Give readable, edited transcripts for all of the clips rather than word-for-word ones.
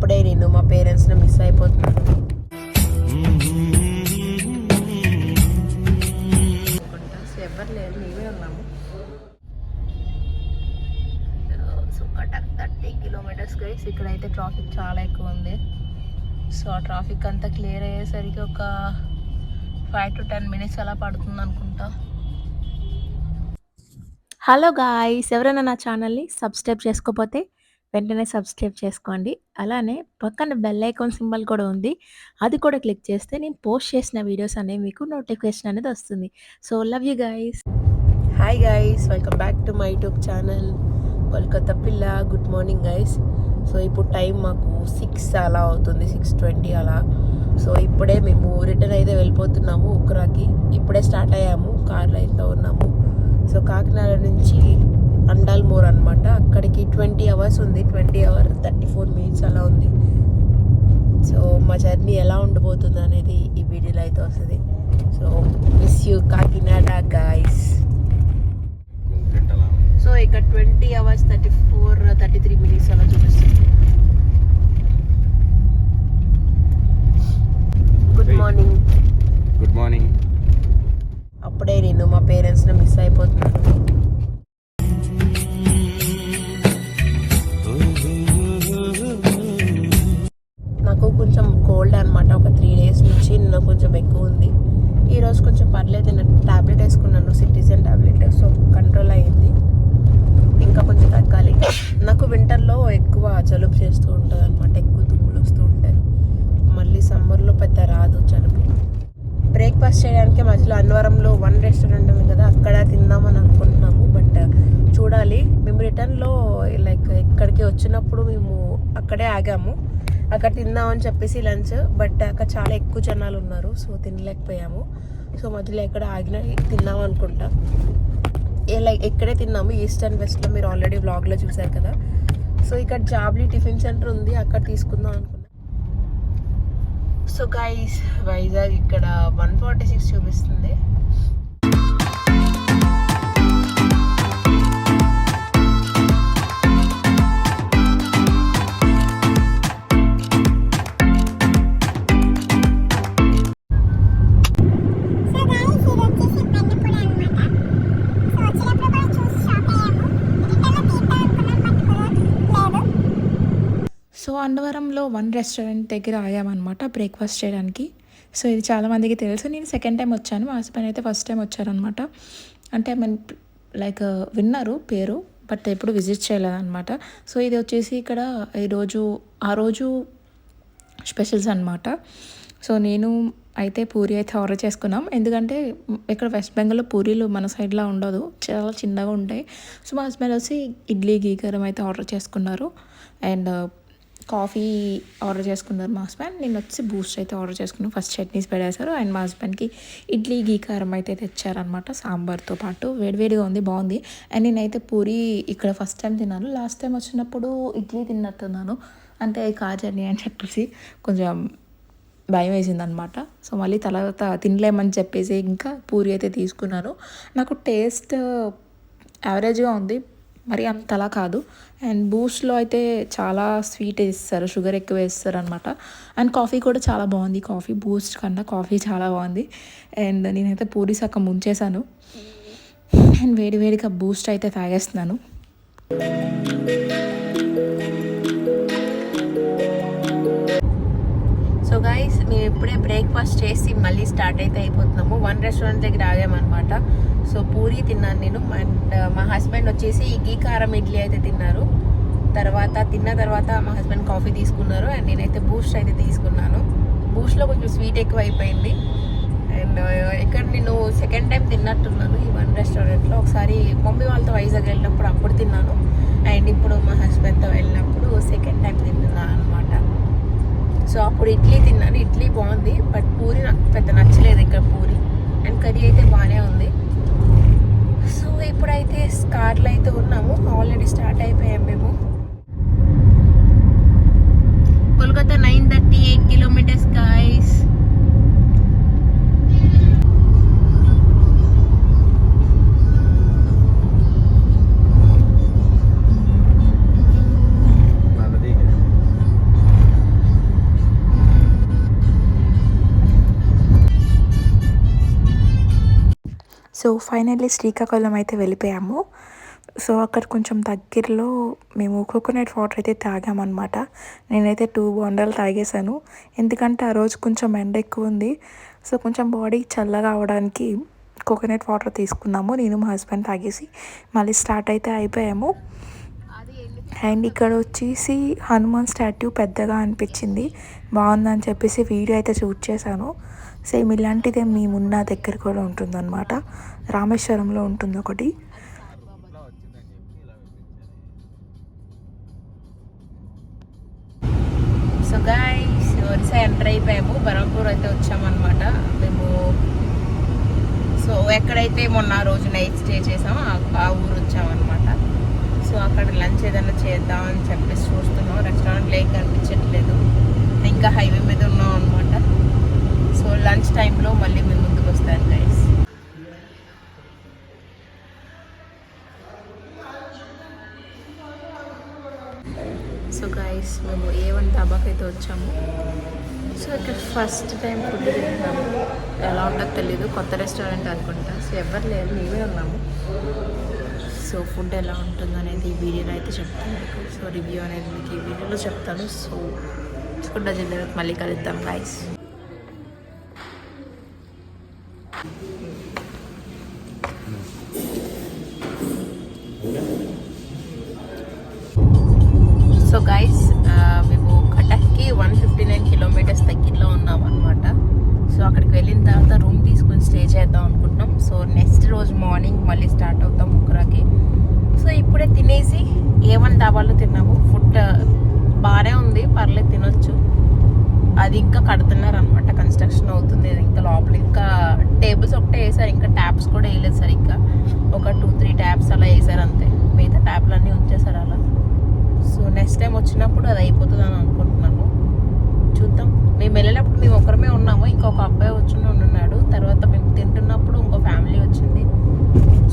అప్పుడే నేను మా పేరెంట్స్ని మిస్ అయిపోతున్నాను. ఎవరు లేరు, మేమే ఉన్నాము. సుక్కటక్ 30 కిలోమీటర్స్ గైస్. ఇక్కడైతే ట్రాఫిక్ చాలా ఎక్కువ ఉంది. సో ఆ ట్రాఫిక్ అంతా క్లియర్ అయ్యేసరికి ఒక 5 to 10 minutes అలా పడుతుంది అనుకుంటా. హలో గాయ్స్, ఎవరైనా నా ఛానల్ని సబ్స్క్రైబ్ చేసుకోకపోతే వెంటనే సబ్స్క్రైబ్ చేసుకోండి. అలానే పక్కన బెల్ ఐకాన్ సింబల్ కూడా ఉంది, అది కూడా క్లిక్ చేస్తే నేను పోస్ట్ చేసిన వీడియోస్ అనేవి మీకు నోటిఫికేషన్ అనేది వస్తుంది. So love you guys. Hi guys, welcome back to my YouTube channel Kolkata పిల్ల. Good morning guys. సో ఇప్పుడు టైం మాకు 6 అలా అవుతుంది, 6:20 అలా. సో ఇప్పుడే మేము రిటర్న్ అయితే వెళ్ళిపోతున్నాము ఉక్రాకి. ఇప్పుడే స్టార్ట్ అయ్యాము, కార్లో అయితే ఉన్నాము. సో కాకినాడ నుంచి అండాల్మోర్ అనమాట, అక్కడికి 20 hours ఉంది, 20 hours 34 minutes అలా ఉంది. సో మా జర్నీ ఎలా ఉండబోతుంది అనేది ఈ వీడియోలో అయితే వస్తుంది. So miss you Kakinada guys. So ఇక్కడ 20 hours 33 minutes అలా చూపిస్తుంది. Good morning. Good morning. అప్పుడే నేను మా పేరెంట్స్ని మిస్ అయిపోతున్నాను. నాకు కొంచెం కోల్డ్ అనమాట, ఒక 3 days నుంచి నిన్న కొంచెం ఎక్కువ ఉంది. ఈరోజు కొంచెం పర్లేదు, నేను ట్యాబ్లెట్ వేసుకున్నాను, సిట్రిజిన్ ట్యాబ్లెట్. సో కంట్రోల్ అయ్యింది, ఇంకా కొంచెం తగ్గాలి. నాకు వింటర్లో ఎక్కువ జలుబు చేస్తూ ఉంటుంది అనమాట, ఎక్కువ తుమ్ములు వస్తూ ఉంటాయి. మళ్ళీ సమ్మర్లో పెద్ద రాదు జలుబు. బ్రేక్ఫాస్ట్ చేయడానికి మధ్యలో అన్నవరంలో 1 restaurant ఉంది కదా, అక్కడ తిందామని అనుకుంటున్నాము. బట్ చూడాలి. మేము రిటర్న్లో లైక్ ఇక్కడికి వచ్చినప్పుడు మేము అక్కడే ఆగాము, అక్కడ తిందామని చెప్పేసి లంచ్. బట్ అక్కడ చాలా ఎక్కువ జనాలు ఉన్నారు, సో తినలేకపోయాము. సో మధ్యలో ఎక్కడ ఆగినా తిన్నాము అనుకుంటా. లైక్ ఇక్కడే తిన్నాము, ఈస్ట్ అండ్ వెస్ట్లో. మీరు ఆల్రెడీ వ్లాగ్లో చూసారు కదా. సో ఇక్కడ జాబ్లీ టిఫిన్ సెంటర్ ఉంది, అక్కడ తీసుకుందాం అనుకున్నాం. సో గైస్, వైజాగ్ ఇక్కడ 146 చూపిస్తుంది. సో అన్నవరంలో 1 restaurant దగ్గర ఆగామన్నమాట బ్రేక్ఫాస్ట్ చేయడానికి. సో ఇది చాలామందికి తెలుసు, నేను సెకండ్ టైం వచ్చాను, మా హస్బెండ్ అయితే ఫస్ట్ టైం వచ్చారనమాట. అంటే లైక్ విన్నారు పేరు, బట్ ఎప్పుడు విజిట్ చేయలేదన్నమాట. సో ఇది వచ్చేసి ఇక్కడ ఆ రోజు స్పెషల్స్ అనమాట. సో నేను అయితే పూరి అయితే ఆర్డర్ చేసుకున్నాం, ఎందుకంటే ఇక్కడ వెస్ట్ బెంగాల్లో పూరీలు మన సైడ్లో ఉండదు, చాలా చిన్నగా ఉంటాయి. సో మా హస్బెండ్ వచ్చి ఇడ్లీ గీకరం అయితే ఆర్డర్ చేసుకున్నారు, అండ్ కాఫీ ఆర్డర్ చేసుకున్నారు మా హస్బెండ్. నేను వచ్చి బూస్ట్ అయితే ఆర్డర్ చేసుకున్నాను. ఫస్ట్ చట్నీస్ పెట్టేశారు, అండ్ మా హస్బెండ్కి ఇడ్లీ గీకారం అయితే తెచ్చారనమాట, సాంబార్తో పాటు. వేడివేడిగా ఉంది, బాగుంది. అండ్ నేనైతే పూరి ఇక్కడ ఫస్ట్ టైం తిన్నాను, లాస్ట్ టైం వచ్చినప్పుడు ఇడ్లీ తిన్నట్టున్నాను. అంటే కార్ జర్నీ అని చెప్పేసి కొంచెం భయం వేసిందనమాట. సో మళ్ళీ తర్వాత తినలేమని చెప్పేసి ఇంకా పూరి అయితే తీసుకున్నాను. నాకు టేస్ట్ యావరేజ్గా ఉంది, మరి అంతలా కాదు. అండ్ బూస్ట్లో అయితే చాలా స్వీట్ వేస్తారు, షుగర్ ఎక్కువ వేస్తారు అనమాట. అండ్ కాఫీ కూడా చాలా బాగుంది, కాఫీ బూస్ట్ కన్నా కాఫీ చాలా బాగుంది. అండ్ నేనైతే పూరి సగం ముంచేసాను, అండ్ వేడిగా బూస్ట్ అయితే తాగేస్తున్నాను. సో గైస్, మేము ఇప్పుడే బ్రేక్ఫాస్ట్ చేసి మళ్ళీ స్టార్ట్ అయితే అయిపోతున్నాము. 1 restaurant దగ్గర ఆగామన్నమాట. సో పూరి తిన్నాను నేను, అండ్ మా హస్బెండ్ వచ్చేసి గీ కారం ఇడ్లీ అయితే తిన్నారు. తిన్న తర్వాత మా హస్బెండ్ కాఫీ తీసుకున్నారు, అండ్ నేనైతే బూస్ట్ అయితే తీసుకున్నాను. బూస్ట్లో కొంచెం స్వీట్ ఎక్కువ అయిపోయింది. అండ్ ఇక్కడ నేను సెకండ్ టైం తిన్నట్టున్నాను ఈ 1 restaurantలో. ఒకసారి మమ్మీ వాళ్ళతో వైజాగ్ వెళ్ళినప్పుడు అప్పుడు తిన్నాను, అండ్ ఇప్పుడు మా హస్బెండ్తో వెళ్ళినప్పుడు సెకండ్ టైం తింటున్నాను అనమాట. సో అప్పుడు ఇడ్లీ తిన్నాను, ఇడ్లీ బాగుంది, బట్ పూరి నాకు పెద్ద నచ్చలేదు ఇక్కడ పూరి. అండ్ కర్రీ అయితే బాగానే ఉంది. సో ఇప్పుడైతే కార్లో అయితే ఉన్నాము, ఆల్రెడీ స్టార్ట్ అయిపోయాం మేము. Kolkata 938 kilometers guys. So finally Srikakulam అయితే వెళ్ళిపోయాము. సో అక్కడ కొంచెం దగ్గరలో మేము కోకోనట్ వాటర్ అయితే తాగామన్నమాట. నేనైతే 2 బోండాలు తాగేశాను. ఎందుకంటే ఆ రోజు కొంచెం ఎండ ఎక్కువ ఉంది. సో కొంచెం బాడీ చల్లగా అవ్వడానికి కోకోనట్ వాటర్ తీసుకున్నాము. నేను మా హస్బెండ్ తాగేసి మళ్ళీ స్టార్ట్ అయితే అయిపోయాము. అండ్ ఇక్కడ వచ్చేసి హనుమాన్ స్టాట్యూ పెద్దగా అనిపించింది, బాగుందని చెప్పేసి వీడియో అయితే షూట్ చేశాను. సేమ్ ఇలాంటిదే మేమున్న దగ్గర కూడా ఉంటుందన్నమాట. రామేశ్వరంలో ఉంటుంది ఒకటి. సో గైస్ ఒరిస్సా ఎంటర్ అయిపోయాము. బరంపూర్ అయితే వచ్చామన్నమాట మేము. సో ఎక్కడైతే మొన్న రోజు నైట్ స్టే చేసామో ఆ ఊరు వచ్చామన్నమాట. సో అక్కడ లంచ్ ఏదైనా చేద్దామని చెప్పేసి చూస్తున్నాం. రెస్టారెంట్ లేక కనిపించట్లేదు, ఇంకా హైవే మీద ఉన్నాం అనమాట. సో లంచ్ టైంలో మళ్ళీ మేము ముందుకు వస్తాను గైస్. సో గైస్ మేము A1 ధాబాకి అయితే వచ్చాము. సో ఇక్కడ ఫస్ట్ టైం ఫుడ్ తింటున్నాము. ఎలా ఉంటుందో తెలీదు, కొత్త రెస్టారెంట్ అనుకుంటా. సో ఎవరు లేరు, మేమే ఉన్నాము. సో ఫుడ్ ఎలా ఉంటుందో అనేది ఈ వీడియోలో అయితే చెప్తాను మీకు. సో రివ్యూ అనేది మీకు ఈ వీడియోలో చెప్తాను. సో ఫుడ్ వచ్చిన తర్వాత మళ్ళీ కలుద్దాం గైస్. సో గైస్ మేము కటక్కి 159 కిలోమీటర్స్ దగ్గరలో ఉన్నాం అనమాట. సో అక్కడికి వెళ్ళిన తర్వాత రూమ్ తీసుకొని స్టే చేద్దాం అనుకుంటున్నాం. సో నెక్స్ట్ రోజు మార్నింగ్ మళ్ళీ స్టార్ట్ అవుతాం ముగ్గురాకి. సో ఇప్పుడే తినేసి A1 ధాబాలో తిన్నాము. ఫుడ్ బాగానే ఉంది, పర్లేదు, తినొచ్చు. అది ఇంకా కడుతున్నారు అనమాట, కన్స్ట్రక్షన్ అవుతుంది. ఇంకా లోపల ఇంకా టేబుల్స్ ఒకటే వేసారు, ఇంకా ట్యాప్స్ కూడా వేయలేదు సార్. ఇంకా ఒక 2-3 ట్యాప్స్ అలా వేసారు అంతే, మిగతా ట్యాప్లు అన్నీ ఉంచేసారు అలా. సో నెక్స్ట్ టైం వచ్చినప్పుడు అది అయిపోతుంది అని అనుకుంటున్నాను, చూద్దాం. మేము వెళ్ళినప్పుడు మేము ఒకరమే ఉన్నాము, ఇంకొక అబ్బాయి వచ్చి ఉన్నాడు. తర్వాత మేము తింటున్నప్పుడు ఇంకో ఫ్యామిలీ వచ్చింది.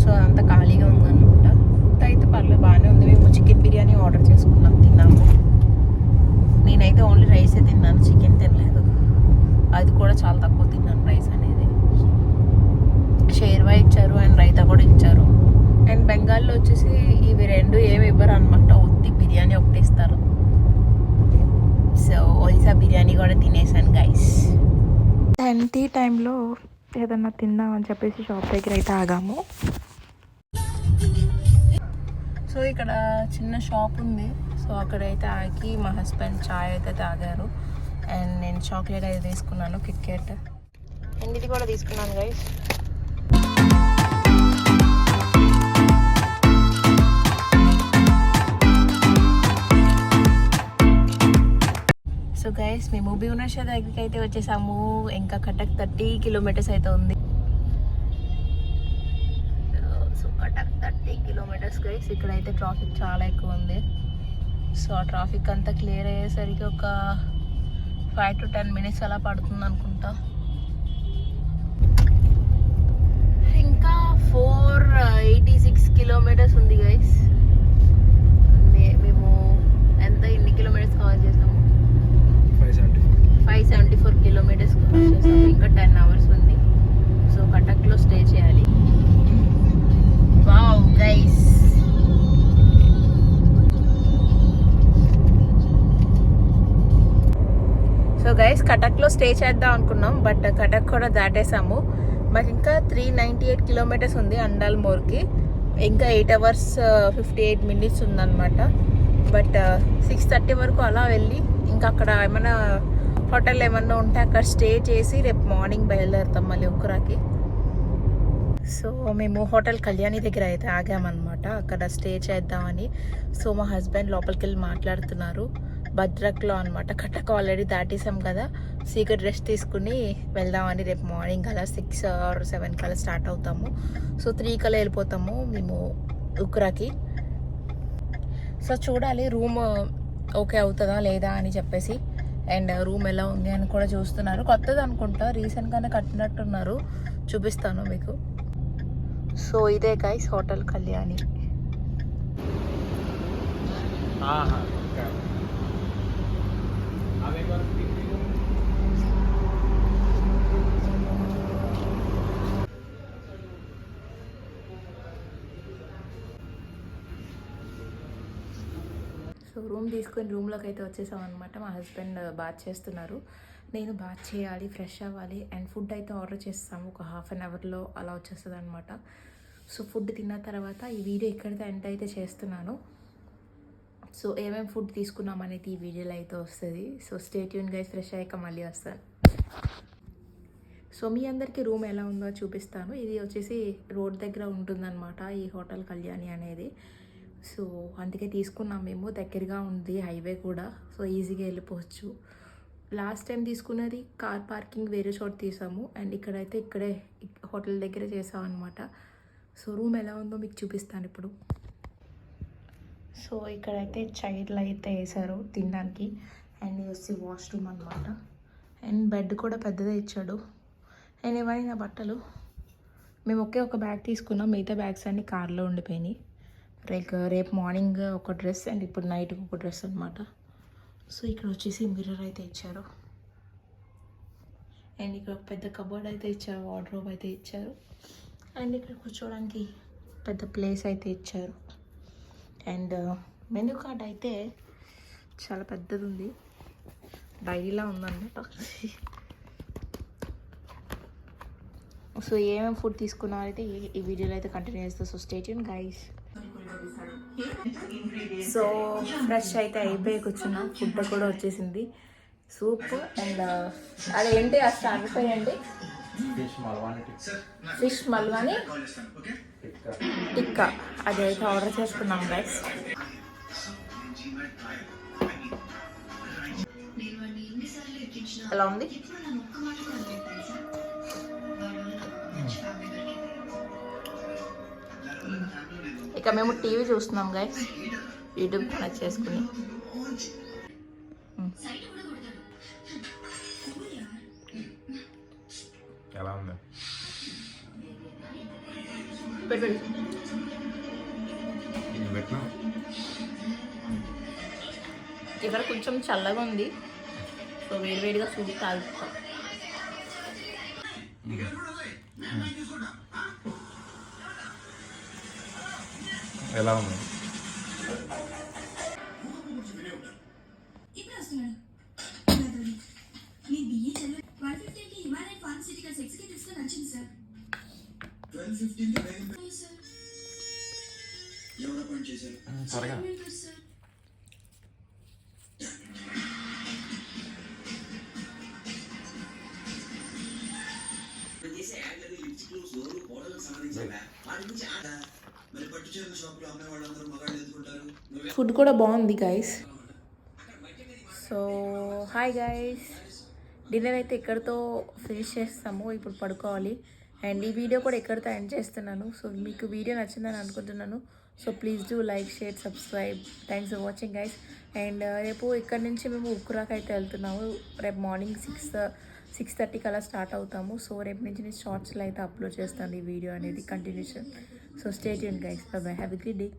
సో అంతా ఖాళీగా ఉందన్నమాట. ఫుడ్ అయితే పర్లేదు, బాగానే ఉంది. మేము చికెన్ బిర్యానీ ఆర్డర్ చేసుకున్నాం, తిన్నాము. నేనైతే ఓన్లీ రైసే తిన్నాను, చికెన్ తినలేదు. అది కూడా చాలా తక్కువ తిన్నాను రైస్ అనేది. షేర్వా ఇచ్చారు అండ్ రైతా కూడా ఇచ్చారు. అండ్ బెంగాల్లో వచ్చేసి ఇవి రెండు ఏమి ఇవ్వరు అనమాట, ఉత్తి బిర్యానీ ఒకటి ఇస్తారు. సో ఒరిస్సా బిర్యానీ కూడా తినేసాను గైస్. టీ టైంలో ఏదన్నా తిందామని చెప్పేసి షాప్ దగ్గర అయితే ఆగాము. సో ఇక్కడ చిన్న షాప్ ఉంది. సో అక్కడైతే ఆగి మా హస్బెండ్ చాయ్ అయితే తాగారు. అండ్ నేను చాక్లెట్ అయితే తీసుకున్నాను, కిట్కెట్. అండ్ ఇది కూడా తీసుకున్నాను గైస్. సో గైస్ మేము భువనేశ్వర్ దగ్గరికి అయితే వచ్చేసాము. ఇంకా కటక్ 30 కిలోమీటర్స్ అయితే ఉంది. So Cuttack 30 kilometres guys. ఇక్కడైతే ట్రాఫిక్ చాలా ఎక్కువ ఉంది. సో ఆ ట్రాఫిక్ అంతా క్లియర్ అయ్యేసరికి ఒక 5 to 10 మినిట్స్ అలా పడుతుంది అనుకుంటా. ఇంకా 486 కిలోమీటర్స్ ఉంది గైస్. మేము ఎంత ఎన్ని కిలోమీటర్స్ కవర్ చేసాము? 574 కిలోమీటర్స్ కవర్ చేసాము. ఇంకా 10 hours ఉంది. సో కటక్లో స్టే చేయాలి. వావ్ గైస్, సో గైస్ కటక్లో స్టే చేద్దాం అనుకున్నాం, బట్ కటక్ కూడా దాటేసాము. మాకు ఇంకా 398 కిలోమీటర్స్ ఉంది అండాల్మోర్కి. ఇంకా 8 hours 58 minutes ఉందన్నమాట. బట్ 6:30 వరకు అలా వెళ్ళి ఇంకా అక్కడ ఏమైనా హోటల్ ఏమన్నా ఉంటే అక్కడ స్టే చేసి రేపు మార్నింగ్ బయలుదేరుతాం మళ్ళీ ఉక్రాకి. సో మేము హోటల్ కళ్యాణి దగ్గర అయితే ఆగామన్నమాట, అక్కడ స్టే చేద్దామని. సో మా హస్బెండ్ లోపలికి వెళ్ళి మాట్లాడుతున్నారు. భద్రక్లో అనమాట. కటక్ ఆల్రెడీ దాటేసాం కదా, సీక్రెట్ రెస్ట్ తీసుకుని వెళ్దామని. రేపు మార్నింగ్ అలా 6 or 7 కల్లా స్టార్ట్ అవుతాము. సో 3 కల్లా వెళ్ళిపోతాము మేము ఉక్రాకి. సో చూడాలి రూమ్ ఓకే అవుతుందా లేదా అని చెప్పేసి. అండ్ రూమ్ ఎలా ఉంది అని కూడా చూస్తున్నారు. కొత్తది అనుకుంటా, రీసెంట్గానే కట్టినట్టున్నారు, చూపిస్తాను మీకు. సో ఇదే గైస్ హోటల్ కళ్యాణి. రూమ్ తీసుకొని రూమ్లోకి అయితే వచ్చేసాం అనమాట. మా హస్బెండ్ బాత్ చేస్తున్నారు, నేను బాత్ చేయాలి, ఫ్రెష్ అవ్వాలి. అండ్ ఫుడ్ అయితే ఆర్డర్ చేస్తాము, ఒక హాఫ్ అన్ అవర్లో అలా వచ్చేస్తుంది అనమాట. సో ఫుడ్ తిన్న తర్వాత ఈ వీడియో ఇక్కడితో ఎండ్ అయితే చేస్తున్నాను. సో ఏమేమి ఫుడ్ తీసుకున్నాం అనేది ఈ వీడియోలో అయితే వస్తుంది. So stay tune guys, fresh అయ్యాక మళ్ళీ వస్తాను. సో మీ అందరికీ రూమ్ ఎలా ఉందో చూపిస్తాను. ఇది వచ్చేసి రోడ్ దగ్గర ఉంటుందన్నమాట ఈ హోటల్ కళ్యాణి అనేది. సో అందుకే తీసుకున్నాం మేము, దగ్గరగా ఉంది హైవే కూడా, సో ఈజీగా వెళ్ళిపోవచ్చు. లాస్ట్ టైం తీసుకున్నది కార్ పార్కింగ్ వేరే చోట తీసాము, అండ్ ఇక్కడే హోటల్ దగ్గర చేసాం అనమాట. సో రూమ్ ఎలా ఉందో మీకు చూపిస్తాను ఇప్పుడు. సో ఇక్కడైతే చైర్లు అయితే వేసారు తినడానికి, అండ్ ఇది వచ్చి వాష్రూమ్ అనమాట. అండ్ బెడ్ కూడా పెద్దదే ఇచ్చాడు. అండ్ ఇవన్నీ నా బట్టలు. మేము ఒక బ్యాగ్ తీసుకున్నాం, మిగతా బ్యాగ్స్ అన్నీ కార్లో ఉండిపోయినాయి. రేపు మార్నింగ్ ఒక డ్రెస్ అండ్ ఇప్పుడు నైట్కి ఒక డ్రెస్ అనమాట. సో ఇక్కడ వచ్చేసి మిర్రర్ అయితే ఇచ్చారు, అండ్ ఇక్కడ ఒక పెద్ద కబోర్డ్ అయితే ఇచ్చారు, వార్డ్రోబ్ అయితే ఇచ్చారు, అండ్ ఇక్కడ కూర్చోవడానికి పెద్ద ప్లేస్ అయితే ఇచ్చారు. అండ్ మెనూ కార్డ్ అయితే చాలా పెద్దది ఉంది, డైరీలా ఉందన్నమాట. సో ఏమేమి ఫుడ్ తీసుకున్నాం అయితే ఈ వీడియోలో అయితే కంటిన్యూ చేస్తాం. So stay tune guys. So fresh అయితే అయిపోయి కూర్చున్నాం, ఫుడ్ కూడా వచ్చేసింది, సూప్ అండ్ అదేంటి ఆ స్టార్టర్ పేరేంటి, ఫిష్ మల్వాని టిక్కా, అదైతే ఆర్డర్ చేసుకున్నాం గైస్. ఎలా ఉంది? ఇక మేము టీవీ చూస్తున్నాం గైస్, యూట్యూబ్ కనెక్ట్ చేసుకుని. ఎలా ఉంది? ఇక్కడ కొంచెం చల్లగా ఉంది, సో వేడివేడిగా సూప్ తాగుతాం. ఎలా ఉంది? త్వరగా ఫుడ్ కూడా బాగుంది guys. So hi guys, dinner అయితే ఇక్కడితో ఫినిష్ చేస్తాము, ఇప్పుడు పడుకోవాలి. అండ్ ఈ వీడియో కూడా ఇక్కడితో ఎండ్ చేస్తున్నాను. సో మీకు వీడియో నచ్చిందని అనుకుంటున్నాను. So please do like, share, subscribe. Thanks for watching guys. And రేపు ఇక్కడ నుంచి మేము ఉక్కురాకి అయితే వెళ్తున్నాము. రేపు మార్నింగ్ 6:30కి అలా స్టార్ట్ అవుతాము. సో రేపు నుంచి నేను షార్ట్స్లో అయితే అప్లోడ్ చేస్తాను ఈ వీడియో అనేది continuation. So stay tune guys, by by, have a good day.